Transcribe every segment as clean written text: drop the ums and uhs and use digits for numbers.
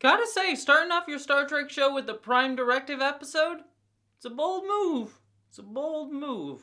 Gotta say, starting off your Star Trek show with the Prime Directive episode, it's a bold move. It's a bold move.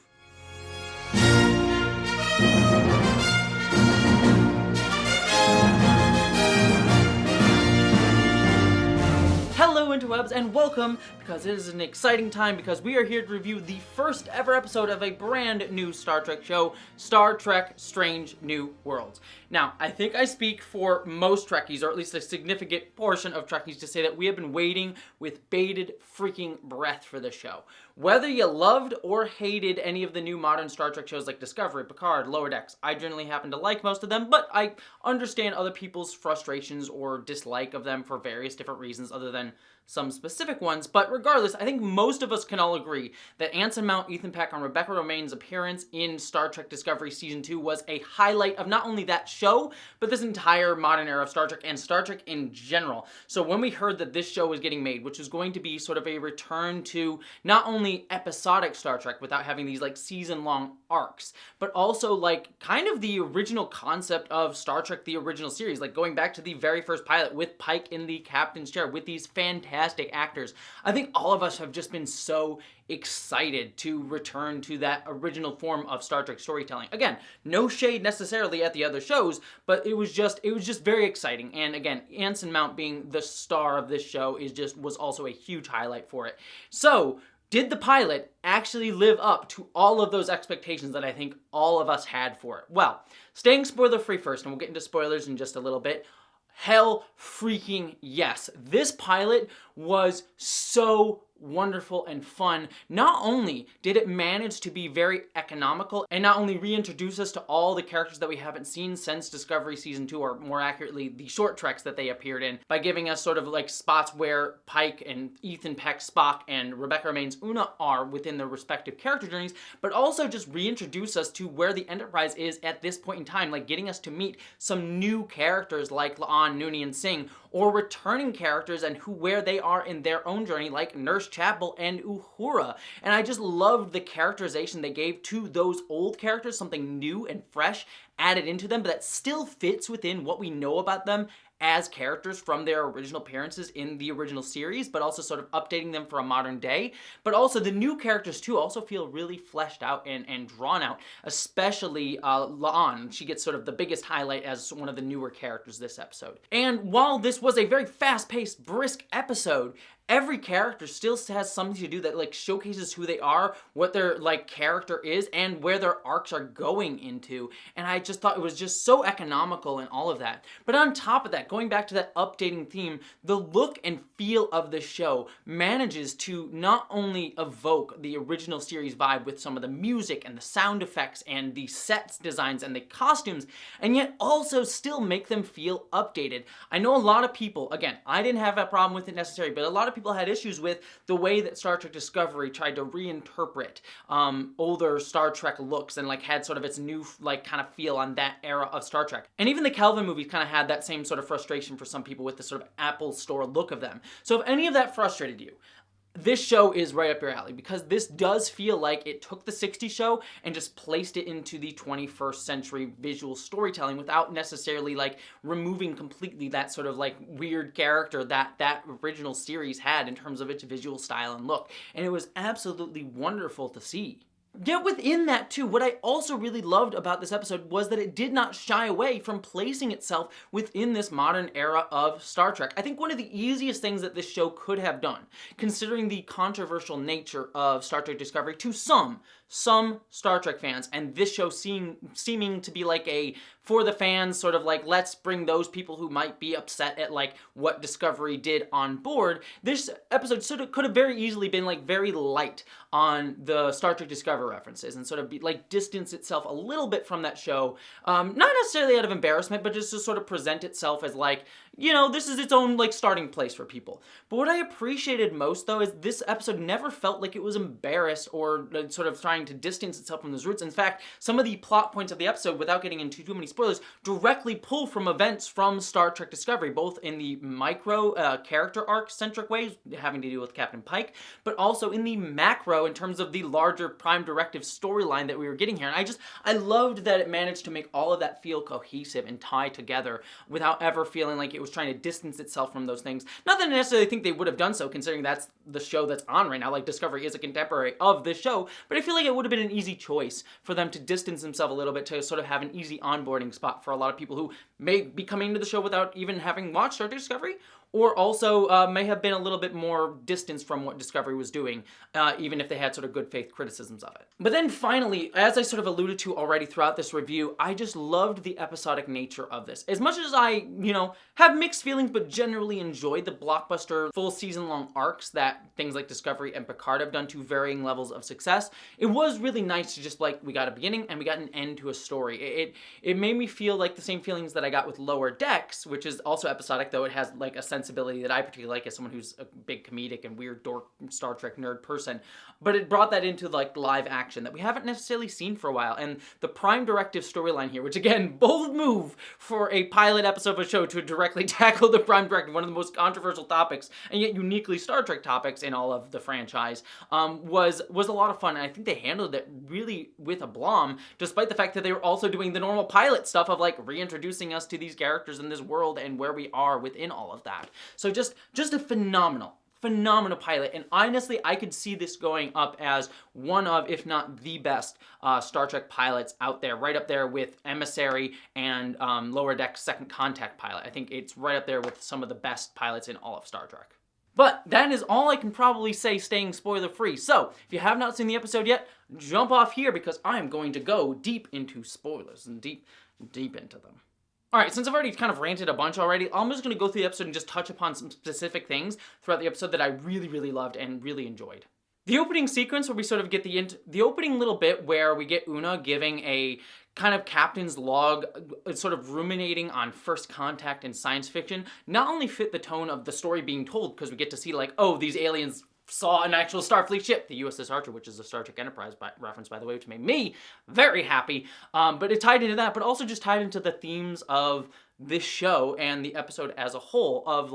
Hello interwebs and welcome, because it is an exciting time because we are here to review the first ever episode of a brand new Star Trek show, Star Trek Strange New Worlds. Now, I think I speak for most Trekkies, or at least a significant portion of Trekkies, to say that we have been waiting with bated freaking breath for this show. Whether you loved or hated any of the new modern Star Trek shows like Discovery, Picard, Lower Decks, I generally happen to like most of them, but I understand other people's frustrations or dislike of them for various different reasons other than some specific ones. But regardless, I think most of us can all agree that Anson Mount, Ethan Peck, and Rebecca Romijn's appearance in Star Trek Discovery Season 2 was a highlight of not only that show, but this entire modern era of Star Trek and Star Trek in general. So when we heard that this show was getting made, which was going to be sort of a return to not only episodic Star Trek without having these like season-long arcs, but also like kind of the original concept of Star Trek, the original series, like going back to the very first pilot with Pike in the captain's chair with these fantastic actors. I think all of us have just been so excited to return to that original form of Star Trek storytelling. Again, no shade necessarily at the other shows, but it was just very exciting. And again, Anson Mount being the star of this show was also a huge highlight for it. So, did the pilot actually live up to all of those expectations that I think all of us had for it? Well, staying spoiler free first, and we'll get into spoilers in just a little bit. Hell freaking yes. This pilot was so wonderful and fun. Not only did it manage to be very economical and not only reintroduce us to all the characters that we haven't seen since Discovery Season 2, or more accurately, the short treks that they appeared in, by giving us sort of like spots where Pike and Ethan Peck, Spock, and Rebecca Romijn's Una are within their respective character journeys, but also just reintroduce us to where the Enterprise is at this point in time, like getting us to meet some new characters like La'an, Noonien, and Singh, or returning characters and where they are in their own journey, like Nurse Chapel and Uhura. And I just loved the characterization they gave to those old characters, something new and fresh added into them, but that still fits within what we know about them as characters from their original appearances in the original series, but also sort of updating them for a modern day. But also the new characters too also feel really fleshed out and drawn out, especially La'an. She gets sort of the biggest highlight as one of the newer characters this episode. And while this was a very fast-paced, brisk episode, every character still has something to do that like showcases who they are, what their like character is, and where their arcs are going into. And I just thought it was just so economical and all of that. But on top of that, going back to that updating theme, the look and feel of the show manages to not only evoke the original series vibe with some of the music and the sound effects and the sets designs and the costumes, and yet also still make them feel updated. I know a lot of people, again, I didn't have a problem with it necessarily, but a lot of people had issues with the way that Star Trek Discovery tried to reinterpret older Star Trek looks and like had sort of its new like kind of feel on that era of Star Trek. And even the Kelvin movies kind of had that same sort of frustration for some people with the sort of Apple Store look of them. So if any of that frustrated you, this show is right up your alley, because this does feel like it took the 60s show and just placed it into the 21st century visual storytelling without necessarily like removing completely that sort of like weird character that original series had in terms of its visual style and look. And it was absolutely wonderful to see. Yet within that too, what I also really loved about this episode was that it did not shy away from placing itself within this modern era of Star Trek. I think one of the easiest things that this show could have done, considering the controversial nature of Star Trek Discovery to some Star Trek fans, and this show seeming to be like a for the fans sort of like, let's bring those people who might be upset at like what Discovery did on board. This episode sort of could have very easily been like very light on the Star Trek Discovery references and sort of be like distance itself a little bit from that show, not necessarily out of embarrassment, but just to sort of present itself as like, you know, this is its own like starting place for people. But what I appreciated most though is this episode never felt like it was embarrassed or sort of trying to distance itself from those roots. In fact, some of the plot points of the episode, without getting into too many spoilers, directly pull from events from Star Trek Discovery, both in the micro character arc centric ways having to do with Captain Pike, but also in the macro in terms of the larger Prime Directive storyline that we were getting here. And I loved that it managed to make all of that feel cohesive and tie together without ever feeling like it it was trying to distance itself from those things. Not that I necessarily think they would have done so, considering that's the show that's on right now. Like, Discovery is a contemporary of this show, but I feel like it would have been an easy choice for them to distance themselves a little bit, to sort of have an easy onboarding spot for a lot of people who may be coming to the show without even having watched Star Trek Discovery, or also may have been a little bit more distanced from what Discovery was doing, even if they had sort of good faith criticisms of it. But then finally, as I sort of alluded to already throughout this review, I just loved the episodic nature of this. As much as I, have mixed feelings, but generally enjoyed the blockbuster full season-long arcs that things like Discovery and Picard have done to varying levels of success, it was really nice to just, we got a beginning and we got an end to a story. It made me feel like the same feelings that I got with Lower Decks, which is also episodic, though it has, a sensibility that I particularly like as someone who's a big comedic and weird dork Star Trek nerd person. But it brought that into, live action that we haven't necessarily seen for a while. And the Prime Directive storyline here, which, again, bold move for a pilot episode of a show to directly tackle the Prime Directive, one of the most controversial topics, and yet uniquely Star Trek topics in all of the franchise, was a lot of fun. And I think they handled it really with aplomb, despite the fact that they were also doing the normal pilot stuff of, reintroducing us to these characters in this world and where we are within all of that. So just a phenomenal pilot, and honestly, I could see this going up as one of, if not the best, Star Trek pilots out there, right up there with Emissary and Lower Deck's Second Contact pilot. I think it's right up there with some of the best pilots in all of Star Trek. But that is all I can probably say, staying spoiler-free. So, if you have not seen the episode yet, jump off here, because I am going to go deep into spoilers and deep into them. Alright, since I've already kind of ranted a bunch already, I'm just going to go through the episode and just touch upon some specific things throughout the episode that I really, really loved and really enjoyed. The opening sequence where we sort of get the opening little bit where we get Una giving a kind of captain's log, sort of ruminating on first contact and science fiction, not only fit the tone of the story being told, because we get to see these aliens saw an actual Starfleet ship, the USS Archer, which is a Star Trek Enterprise reference, by the way, which made me very happy. But it tied into that, but also just tied into the themes of this show and the episode as a whole of,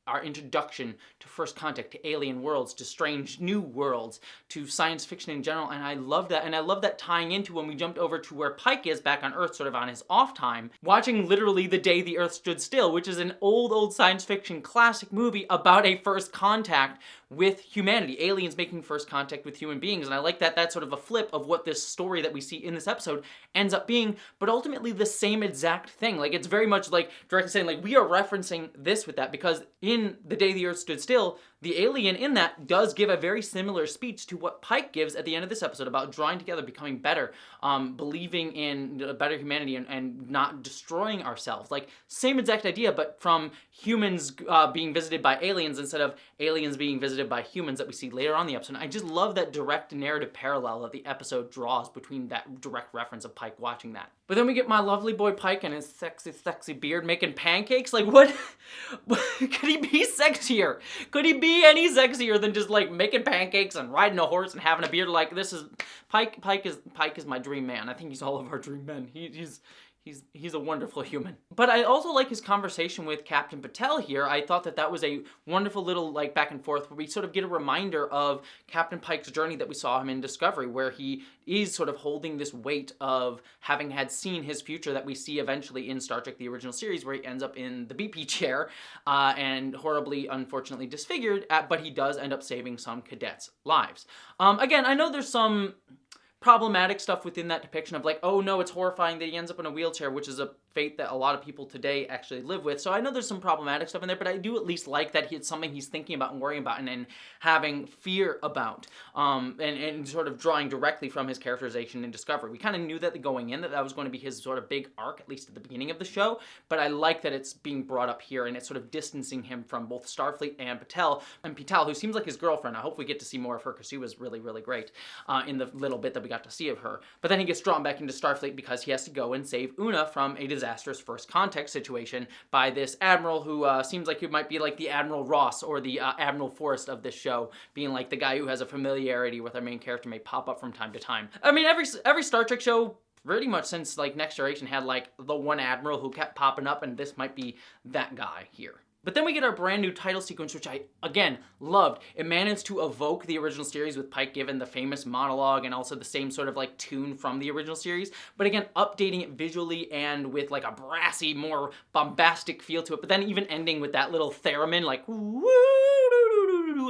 our introduction to first contact, to alien worlds, to strange new worlds, to science fiction in general, and I love that. And I love that tying into when we jumped over to where Pike is back on Earth, sort of on his off time, watching literally The Day the Earth Stood Still, which is an old science fiction classic movie about a first contact with humanity, aliens making first contact with human beings. And I like that that's sort of a flip of what this story that we see in this episode ends up being, but ultimately the same exact thing. It's very much directly saying, we are referencing this with that, because in The Day the Earth Stood Still, the alien in that does give a very similar speech to what Pike gives at the end of this episode about drawing together, becoming better, believing in a better humanity and not destroying ourselves. Same exact idea, but from humans being visited by aliens instead of aliens being visited by humans that we see later on in the episode. And I just love that direct narrative parallel that the episode draws between that direct reference of Pike watching that. But then we get my lovely boy Pike and his sexy beard making pancakes. What? Could he be sexier? Could he be any sexier than just making pancakes and riding a horse and having a beard? This is Pike is my dream man. I think he's all of our dream men. He's a wonderful human. But I also like his conversation with Captain Patel here. I thought that was a wonderful little back and forth where we sort of get a reminder of Captain Pike's journey that we saw him in Discovery, where he is sort of holding this weight of having had seen his future that we see eventually in Star Trek, the original series, where he ends up in the BP chair and horribly, unfortunately disfigured, but he does end up saving some cadets' lives. Again, I know there's some problematic stuff within that depiction of oh no, it's horrifying that he ends up in a wheelchair, which is a fate that a lot of people today actually live with. So I know there's some problematic stuff in there, but I do at least like that it's something he's thinking about and worrying about and having fear about, and sort of drawing directly from his characterization in Discovery. We kind of knew that going in, that was going to be his sort of big arc, at least at the beginning of the show, but I like that it's being brought up here and it's sort of distancing him from both Starfleet and Patel, who seems like his girlfriend. I hope we get to see more of her, because she was really, really great in the little bit that we got to see of her. But then he gets drawn back into Starfleet because he has to go and save Una from a disastrous first contact situation by this admiral who seems like he might be the Admiral Ross or the Admiral Forrest of this show, being the guy who has a familiarity with our main character, may pop up from time to time. I mean, every Star Trek show pretty much since Next Generation had the one admiral who kept popping up, and this might be that guy here. But then we get our brand new title sequence, which I, again, loved. It managed to evoke the original series with Pike given the famous monologue and also the same sort of like tune from the original series. But again, updating it visually and with like a brassy, more bombastic feel to it. But then even ending with that little theremin, like,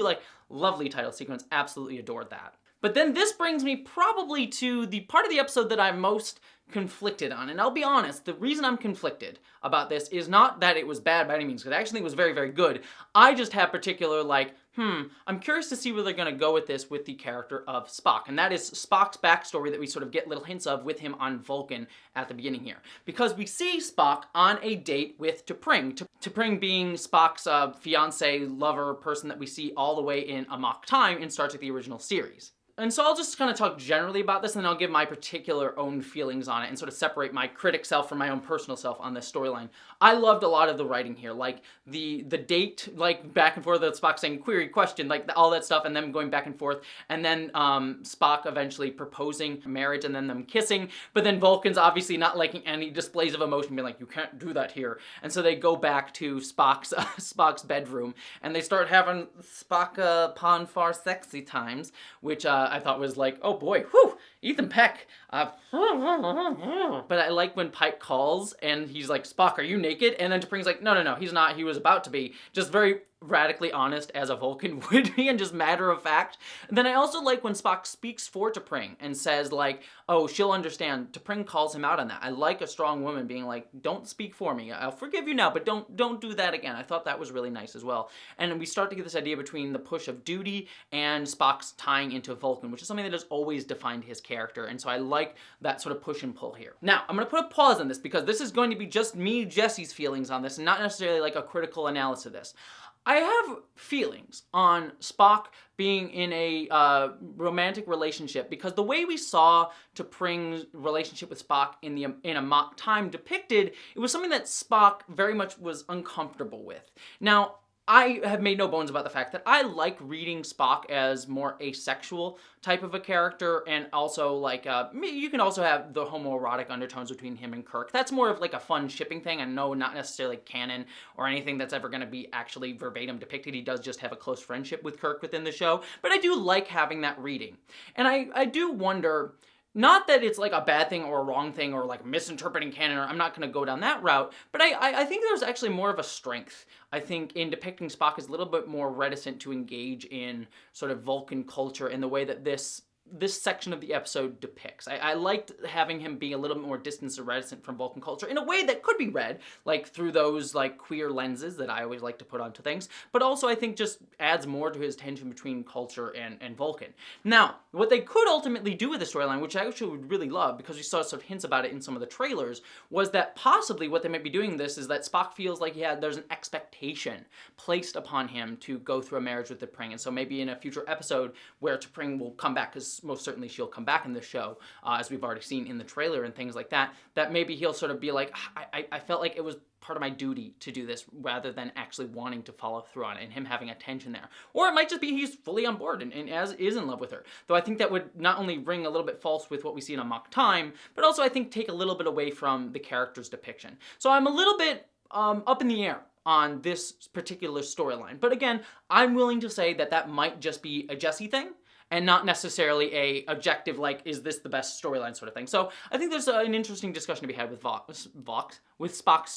like, lovely title sequence. Absolutely adored that. But then this brings me probably to the part of the episode that I'm most conflicted on. And I'll be honest, the reason I'm conflicted about this is not that it was bad by any means, because I actually think it was very, very good. I just have particular, like, I'm curious to see where they're going to go with this with the character of Spock. And that is Spock's backstory that we sort of get little hints of with him on Vulcan at the beginning here. Because we see Spock on a date with T'Pring. T'Pring being Spock's fiance, lover, person that we see all the way in Amok Time in Star Trek the original series. And so I'll just kind of talk generally about this, and then I'll give my particular own feelings on it and sort of separate my critic self from my own personal self on this storyline. I loved a lot of the writing here, like the date, like back and forth, Spock saying query, question, like all that stuff, and them going back and forth, and then Spock eventually proposing marriage, and then them kissing, but then Vulcan's obviously not liking any displays of emotion, being like, you can't do that here. And so they go back to Spock's bedroom, and they start having Spock upon far sexy times, which I thought was like, oh boy, whew, Ethan Peck. But I like when Pike calls and he's like, Spock, are you naked? And then T'Pring's like, no, he's not. He was about to be. Just very radically honest as a Vulcan would be and just matter of fact. And then I also like when Spock speaks for T'Pring and says like, oh, she'll understand. T'Pring calls him out on that. I like a strong woman being like, don't speak for me. I'll forgive you now, but don't do that again. I thought that was really nice as well. And we start to get this idea between the push of duty and Spock's tying into Vulcan, which is something that has always defined his character. And so I like that sort of push and pull here. Now, I'm going to put a pause on this because this is going to be just me, Jesse's feelings on this, and not necessarily like a critical analysis of this. I have feelings on Spock being in a romantic relationship because the way we saw T'Pring's relationship with Spock in Amok Time depicted, it was something that Spock very much was uncomfortable with. Now, I have made no bones about the fact that I like reading Spock as more asexual type of a character, and also like you can also have the homoerotic undertones between him and Kirk. That's more of like a fun shipping thing, and no, not necessarily canon or anything that's ever going to be actually verbatim depicted. He does just have a close friendship with Kirk within the show, but I do like having that reading. And I do wonder, not that it's like a bad thing or a wrong thing or like misinterpreting canon, or I'm not going to go down that route, but I think there's actually more of a strength, I think, in depicting Spock as a little bit more reticent to engage in sort of Vulcan culture in the way that this section of the episode depicts. I liked having him be a little bit more distant or reticent from Vulcan culture in a way that could be read, like through those like queer lenses that I always like to put onto things, but also I think just adds more to his tension between culture and Vulcan. Now, what they could ultimately do with the storyline, which I actually would really love because we saw sort of hints about it in some of the trailers, was that possibly what they might be doing this is that Spock feels like there's an expectation placed upon him to go through a marriage with T'Pring, and so maybe in a future episode where T'Pring will come back, because most certainly she'll come back in this show, as we've already seen in the trailer and things like that, that maybe he'll sort of be like, I felt like it was part of my duty to do this rather than actually wanting to follow through on it, and him having a tension there. Or it might just be he's fully on board and as is in love with her. Though I think that would not only ring a little bit false with what we see in Amok Time, but also I think take a little bit away from the character's depiction. So I'm a little bit up in the air on this particular storyline. But again, I'm willing to say that might just be a Jessie thing, and not necessarily a objective, like, is this the best storyline sort of thing. So I think there's an interesting discussion to be had with Spock's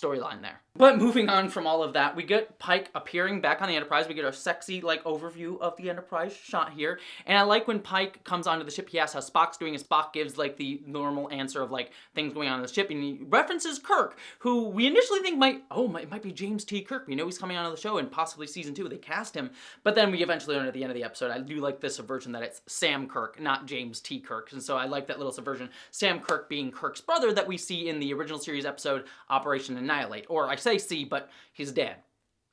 storyline there. But moving on from all of that, we get Pike appearing back on the Enterprise. We get our sexy, like, overview of the Enterprise shot here. And I like when Pike comes onto the ship, he asks how Spock's doing, and Spock gives, like, the normal answer of, like, things going on the ship. And he references Kirk, who we initially think might be James T. Kirk. We know he's coming onto the show in possibly season 2. They cast him. But then we eventually learn at the end of the episode, I do like this subversion that it's Sam Kirk, not James T. Kirk. And so I like that little subversion. Sam Kirk being Kirk's brother that we see in the original series episode Operation Annihilate. Or I say see, but he's dead.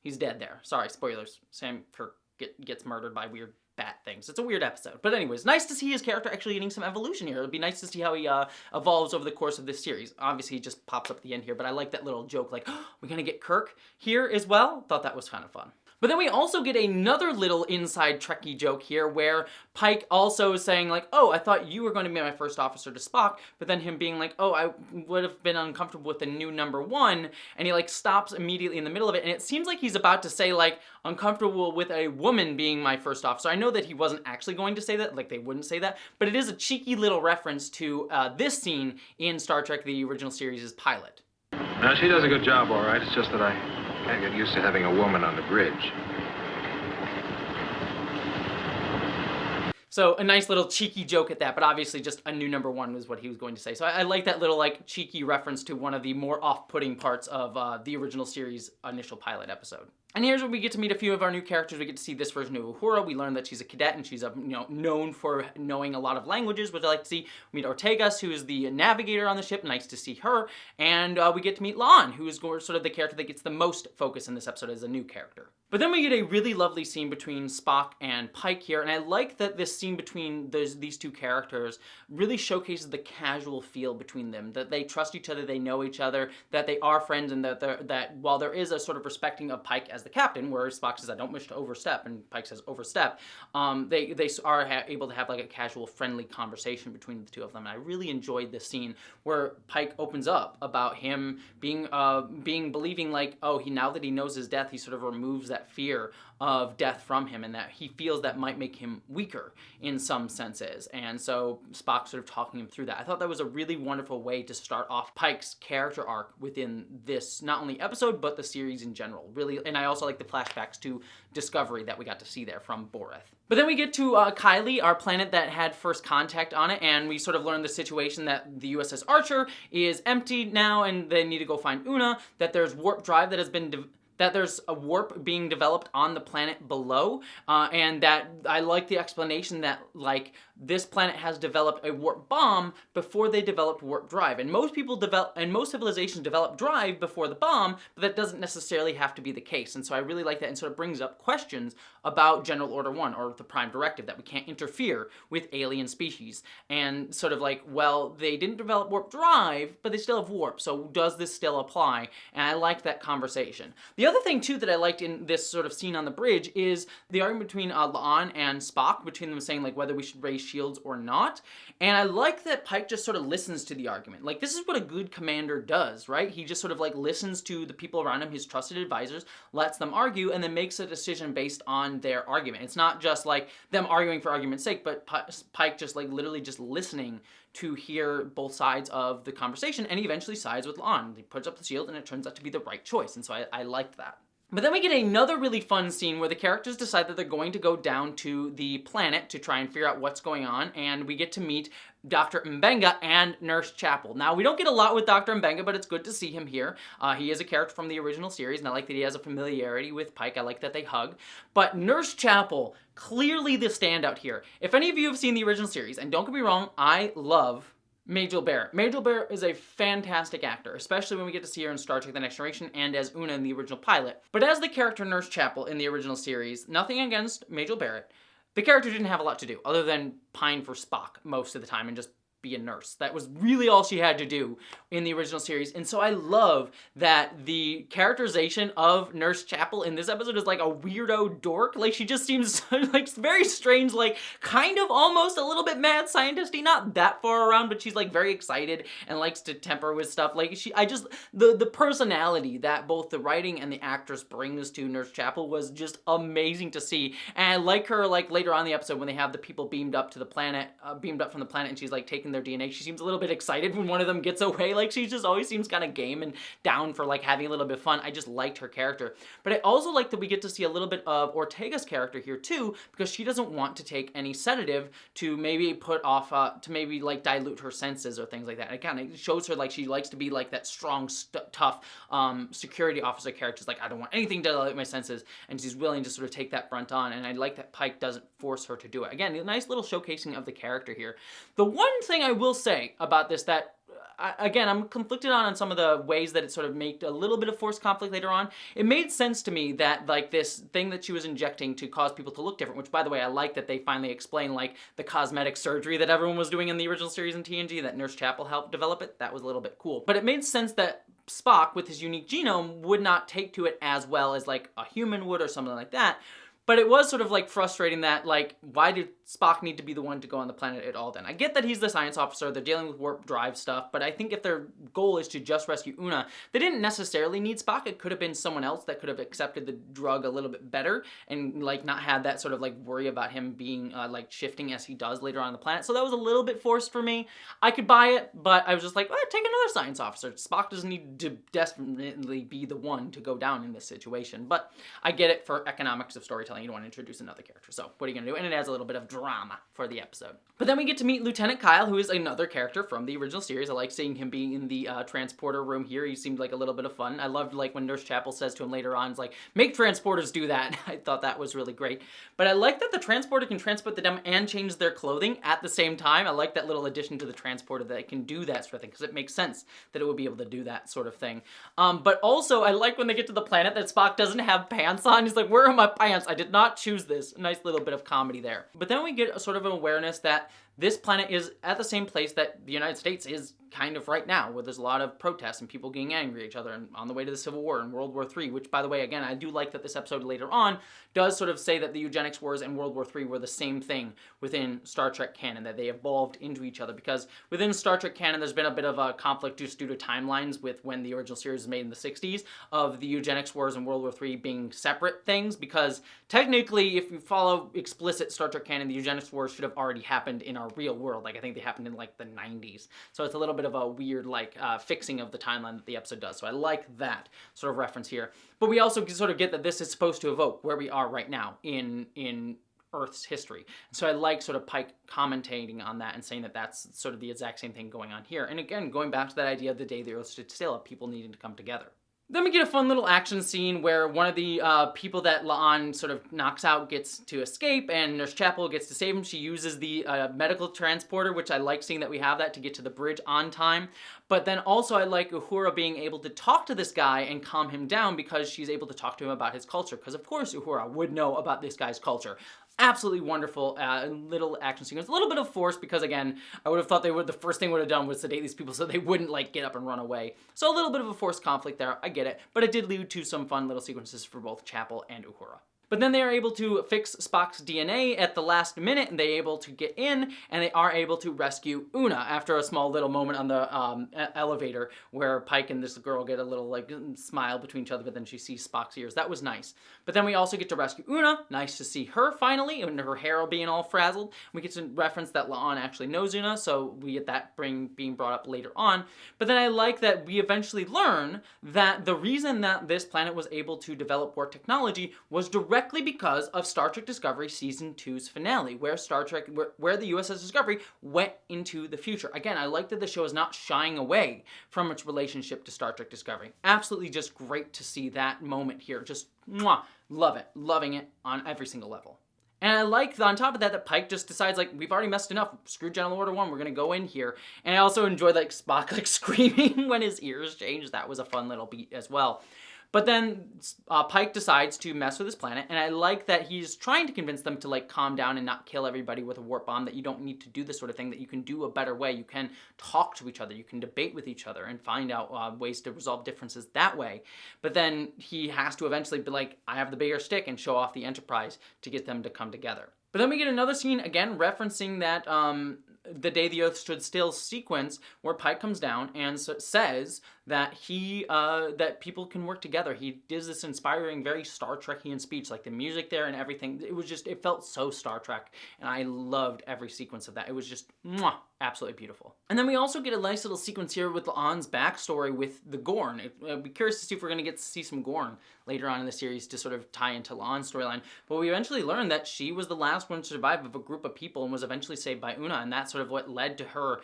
He's dead there. Sorry, spoilers. Sam Kirk gets murdered by weird bat things. It's a weird episode. But anyways, nice to see his character actually getting some evolution here. It'll be nice to see how he evolves over the course of this series. Obviously, he just pops up at the end here, but I like that little joke, like, oh, we're gonna get Kirk here as well. Thought that was kind of fun. But then we also get another little inside Trekkie joke here where Pike also is saying like, oh, I thought you were going to be my first officer to Spock, but then him being like, oh, I would have been uncomfortable with the new number one, and he like stops immediately in the middle of it, and it seems like he's about to say like, uncomfortable with a woman being my first officer. I know that he wasn't actually going to say that, like they wouldn't say that, but it is a cheeky little reference to this scene in Star Trek, the original series' pilot. Now, she does a good job, all right. It's just that I can't get used to having a woman on the bridge. So a nice little cheeky joke at that, but obviously just a new number one was what he was going to say. So I like that little like cheeky reference to one of the more off-putting parts of the original series' initial pilot episode. And here's where we get to meet a few of our new characters. We get to see this version of Uhura. We learn that she's a cadet and she's known for knowing a lot of languages, which I like to see. We meet Ortegas, who is the navigator on the ship. Nice to see her. And we get to meet La'an, who is sort of the character that gets the most focus in this episode as a new character. But then we get a really lovely scene between Spock and Pike here, and I like that this scene between these two characters really showcases the casual feel between them, that they trust each other, they know each other, that they are friends, and that while there is a sort of respecting of Pike as the captain, where Spock says, I don't wish to overstep, and Pike says, overstep, they are able to have like a casual, friendly conversation between the two of them, and I really enjoyed this scene where Pike opens up about him believing like, oh, now that he knows his death, he sort of removes that fear of death from him, and that he feels that might make him weaker in some senses. And so Spock sort of talking him through that. I thought that was a really wonderful way to start off Pike's character arc within this, not only episode, but the series in general. Really, and I also like the flashbacks to Discovery that we got to see there from Boreth. But then we get to Kylie, our planet that had first contact on it, and we sort of learn the situation that the USS Archer is empty now, and they need to go find Una, that there's warp drive that has been that there's a warp being developed on the planet below, and that I like the explanation that like this planet has developed a warp bomb before they developed warp drive, and most civilizations develop drive before the bomb, but that doesn't necessarily have to be the case. And so I really like that, and sort of brings up questions about General Order 1 or the Prime Directive, that we can't interfere with alien species, and sort of like, well, they didn't develop warp drive, but they still have warp, so does this still apply? And I liked that conversation. The other thing too that I liked in this sort of scene on the bridge is the argument between La'an and Spock, between them saying like whether we should raise shields or not. And I like that Pike just sort of listens to the argument. Like, this is what a good commander does, right? He just sort of like listens to the people around him, his trusted advisors, lets them argue, and then makes a decision based on their argument. It's not just like them arguing for argument's sake, but Pike just like literally just listening to hear both sides of the conversation, and he eventually sides with La'an. He puts up the shield, and it turns out to be the right choice, and so I liked that. But then we get another really fun scene where the characters decide that they're going to go down to the planet to try and figure out what's going on, and we get to meet Dr. Mbenga and Nurse Chapel. Now, we don't get a lot with Dr. Mbenga, but it's good to see him here. He is a character from the original series, and I like that he has a familiarity with Pike. I like that they hug. But Nurse Chapel, clearly the standout here. If any of you have seen the original series, and don't get me wrong, I love Majel Barrett. Majel Barrett is a fantastic actor, especially when we get to see her in Star Trek The Next Generation and as Una in the original pilot. But as the character Nurse Chapel in the original series, nothing against Majel Barrett, the character didn't have a lot to do other than pine for Spock most of the time and just be a nurse. That was really all she had to do in the original series. And so I love that the characterization of Nurse Chapel in this episode is like a weirdo dork. Like, she just seems like very strange, like kind of almost a little bit mad scientist-y, not that far around, but she's like very excited and likes to temper with stuff. Like, the personality that both the writing and the actress brings to Nurse Chapel was just amazing to see. And I like her, like later on in the episode when they have the people beamed up from the planet, and she's like taking their DNA. She seems a little bit excited when one of them gets away. Like, she just always seems kind of game and down for like having a little bit of fun. I just liked her character. But I also like that we get to see a little bit of Ortega's character here too, because she doesn't want to take any sedative to maybe put off, to maybe like dilute her senses or things like that. And again, it shows her like she likes to be like that strong, tough security officer character. She's like, I don't want anything to dilute my senses, and she's willing to sort of take that front on. And I like that Pike doesn't force her to do it. Again, a nice little showcasing of the character here. The one thing thing I will say about this that, again, I'm conflicted on some of the ways that it sort of made a little bit of forced conflict later on. It made sense to me that, like, this thing that she was injecting to cause people to look different, which, by the way, I like that they finally explain, like, the cosmetic surgery that everyone was doing in the original series in TNG, that Nurse Chapel helped develop it. That was a little bit cool. But it made sense that Spock, with his unique genome, would not take to it as well as, like, a human would or something like that. But it was sort of, like, frustrating that, like, why did Spock need to be the one to go on the planet at all then? I get that he's the science officer, they're dealing with warp drive stuff, but I think if their goal is to just rescue Una, they didn't necessarily need Spock. It could have been someone else that could have accepted the drug a little bit better and, like, not had that sort of, like, worry about him being, like, shifting as he does later on the planet. So that was a little bit forced for me. I could buy it, but I was just like, take another science officer. Spock doesn't need to desperately be the one to go down in this situation. But I get it for economics of storytelling. You don't want to introduce another character, so what are you gonna do? And it adds a little bit of drama for the episode. But then we get to meet Lieutenant Kyle, who is another character from the original series. I like seeing him being in the transporter room here. He seemed like a little bit of fun. I loved, like, when Nurse Chapel says to him later on, it's like, make transporters do that. I thought that was really great. But I like that the transporter can transport them and change their clothing at the same time. I like that little addition to the transporter that it can do that sort of thing, because it makes sense that it would be able to do that sort of thing. But also, I like when they get to the planet that Spock doesn't have pants on. He's like, where are my pants? I did not choose this. Nice little bit of comedy there. But then we get a sort of an awareness that this planet is at the same place that the United States is kind of right now, where there's a lot of protests and people getting angry at each other and on the way to the Civil War and World War III, which, by the way, again, I do like that this episode later on does sort of say that the eugenics wars and World War III were the same thing within Star Trek canon, that they evolved into each other, because within Star Trek canon, there's been a bit of a conflict just due to timelines with when the original series was made in the 60s of the eugenics wars and World War III being separate things, because technically, if you follow explicit Star Trek canon, the eugenics wars should have already happened in our real world. Like, I think they happened in, like, the 90s. So it's a little bit of a weird, like, fixing of the timeline that the episode does. So I like that sort of reference here. But we also sort of get that this is supposed to evoke where we are right now in Earth's history. And so I like sort of Pike commentating on that and saying that that's sort of the exact same thing going on here. And again, going back to that idea of the day the Earth stood still, of people needing to come together. Then we get a fun little action scene where one of the people that La'an sort of knocks out gets to escape, and Nurse Chapel gets to save him. She uses the medical transporter, which I like seeing that we have that to get to the bridge on time. But then also I like Uhura being able to talk to this guy and calm him down, because she's able to talk to him about his culture. Because of course Uhura would know about this guy's culture. Absolutely wonderful little action sequence. A little bit of force, because again, I would have thought the first thing would have done was sedate these people so they wouldn't, like, get up and run away. So a little bit of a forced conflict there, I get it. But it did lead to some fun little sequences for both Chapel and Uhura. But then they are able to fix Spock's DNA at the last minute, and they're able to get in, and they are able to rescue Una after a small little moment on the elevator where Pike and this girl get a little, like, smile between each other, but then she sees Spock's ears. That was nice. But then we also get to rescue Una. Nice to see her finally, and her hair being all frazzled. We get to reference that La'an actually knows Una, so we get that being brought up later on. But then I like that we eventually learn that the reason that this planet was able to develop warp technology was directly because of Star Trek Discovery Season 2's finale, where where the USS Discovery went into the future. Again, I like that the show is not shying away from its relationship to Star Trek Discovery. Absolutely just great to see that moment here. Just, mwah, love it. Loving it on every single level. And I like, on top of that, that Pike just decides, like, we've already messed enough. Screw General Order 1, we're gonna go in here. And I also enjoyed, like, Spock, like, screaming when his ears changed. That was a fun little beat as well. But then Pike decides to mess with his planet, and I like that he's trying to convince them to, like, calm down and not kill everybody with a warp bomb, that you don't need to do this sort of thing, that you can do a better way. You can talk to each other, you can debate with each other, and find out ways to resolve differences that way. But then he has to eventually be like, I have the bigger stick, and show off the Enterprise to get them to come together. But then we get another scene, again, referencing that the Day the Earth Stood Still sequence, where Pike comes down and says that that people can work together. He does this inspiring, very Star Trekian speech, like the music there and everything. It was just, it felt so Star Trek, and I loved every sequence of that. It was just, mwah, absolutely beautiful. And then we also get a nice little sequence here with La'an's backstory with the Gorn. I'd be curious to see if we're going to get to see some Gorn later on in the series to sort of tie into La'an's storyline. But we eventually learned that she was the last one to survive of a group of people and was eventually saved by Una, and that's sort of what led to her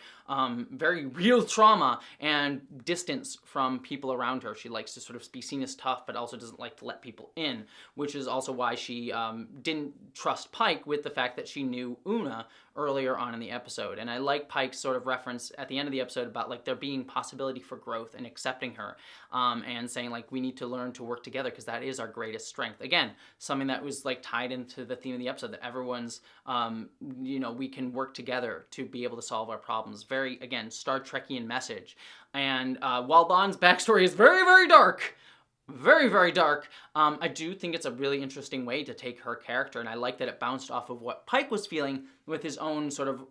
very real trauma and distance distance from people around her. She likes to sort of be seen as tough, but also doesn't like to let people in, which is also why she didn't trust Pike with the fact that she knew Una earlier on in the episode. And I like Pike's sort of reference at the end of the episode about like there being possibility for growth and accepting her, and saying like we need to learn to work together because that is our greatest strength. Again, something that was like tied into the theme of the episode, that everyone's we can work together to be able to solve our problems. Very, again, Star Trekian message. And while Lon's backstory is very, very dark, very, very dark, I do think it's a really interesting way to take her character, and I like that it bounced off of what Pike was feeling with his own sort of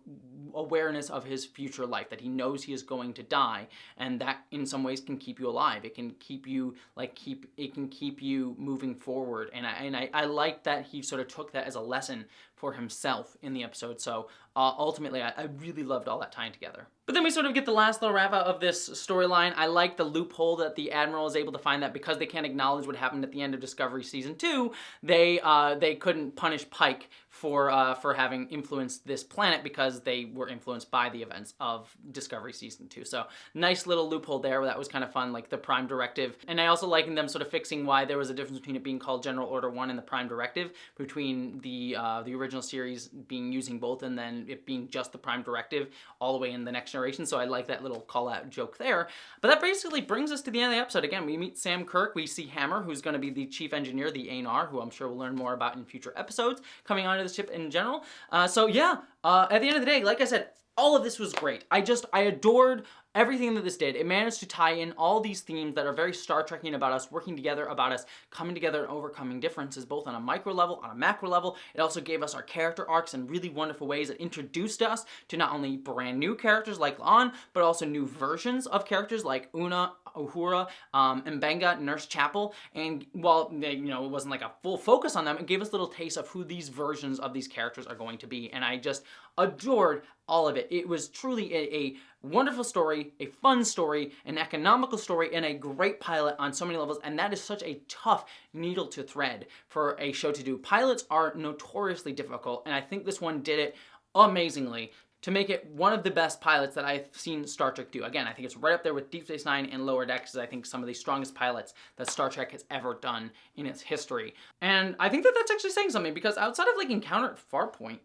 awareness of his future life, that he knows he is going to die, and that in some ways can keep you alive. It can keep you keep you moving forward, and I like that he sort of took that as a lesson for himself in the episode. So ultimately, I really loved all that tying together. But then we sort of get the last little wrap out of this storyline. I like the loophole that the Admiral is able to find, that because they can't acknowledge what happened at the end of Discovery Season 2, they couldn't punish Pike for having influenced this planet because they were influenced by the events of Discovery Season 2. So nice little loophole there. That was kind of fun, like the Prime Directive. And I also like them sort of fixing why there was a difference between it being called General Order 1 and the Prime Directive, between the original series being using both and then it being just the Prime Directive all the way in the Next Generation. So I like that little call-out joke there. But that basically brings us to the end of the episode. Again, we meet Sam Kirk. We see Hammer, who's going to be the chief engineer, the ANR, who I'm sure we'll learn more about in future episodes, coming onto the ship in general. At the end of the day, like I said, all of this was great. I adored everything that this did. It managed to tie in all these themes that are very Star Trekian about us working together, about us coming together and overcoming differences, both on a micro level, on a macro level. It also gave us our character arcs in really wonderful ways. It introduced us to not only brand new characters like Lon, but also new versions of characters like Una, Uhura, Mbenga, Nurse Chapel. And while it wasn't like a full focus on them, it gave us little tastes of who these versions of these characters are going to be. And I just adored all of it. It was truly a wonderful story, a fun story, an economical story, and a great pilot on so many levels, and that is such a tough needle to thread for a show to do. Pilots are notoriously difficult, and I think this one did it amazingly to make it one of the best pilots that I've seen Star Trek do. Again, I think it's right up there with Deep Space Nine and Lower Decks as I think some of the strongest pilots that Star Trek has ever done in its history. And I think that that's actually saying something, because outside of like Encounter at Farpoint,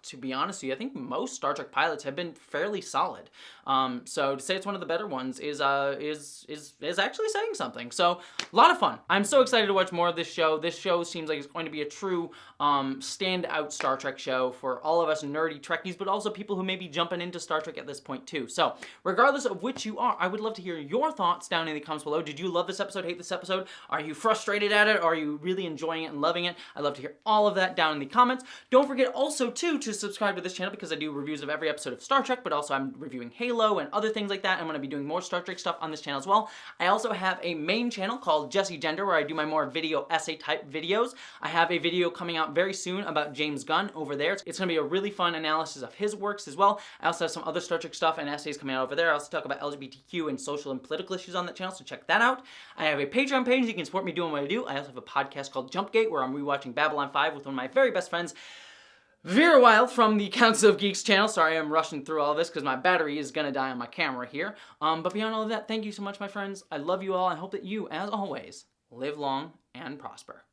to be honest with you, I think most Star Trek pilots have been fairly solid. So to say it's one of the better ones is actually saying something. So a lot of fun. I'm so excited to watch more of this show. This show seems like it's going to be a true standout Star Trek show for all of us nerdy Trekkies, but also people who may be jumping into Star Trek at this point too. So regardless of which you are, I would love to hear your thoughts down in the comments below. Did you love this episode, hate this episode? Are you frustrated at it? Are you really enjoying it and loving it? I'd love to hear all of that down in the comments. Don't forget also too to subscribe to this channel, because I do reviews of every episode of Star Trek, but also I'm reviewing Halo and other things like that. I'm going to be doing more Star Trek stuff on this channel as well. I also have a main channel called Jessie Gender, where I do my more video essay type videos. I have a video coming out very soon about James Gunn over there. It's going to be a really fun analysis of his works as well. I also have some other Star Trek stuff and essays coming out over there. I also talk about LGBTQ and social and political issues on that channel, so check that out. I have a Patreon page. You can support me doing what I do. I also have a podcast called Jumpgate, where I'm rewatching Babylon 5 with one of my very best friends, Vera Wild from the Council of Geeks channel. Sorry, I'm rushing through all this because my battery is going to die on my camera here. But beyond all of that, thank you so much, my friends. I love you all. I hope that you, as always, live long and prosper.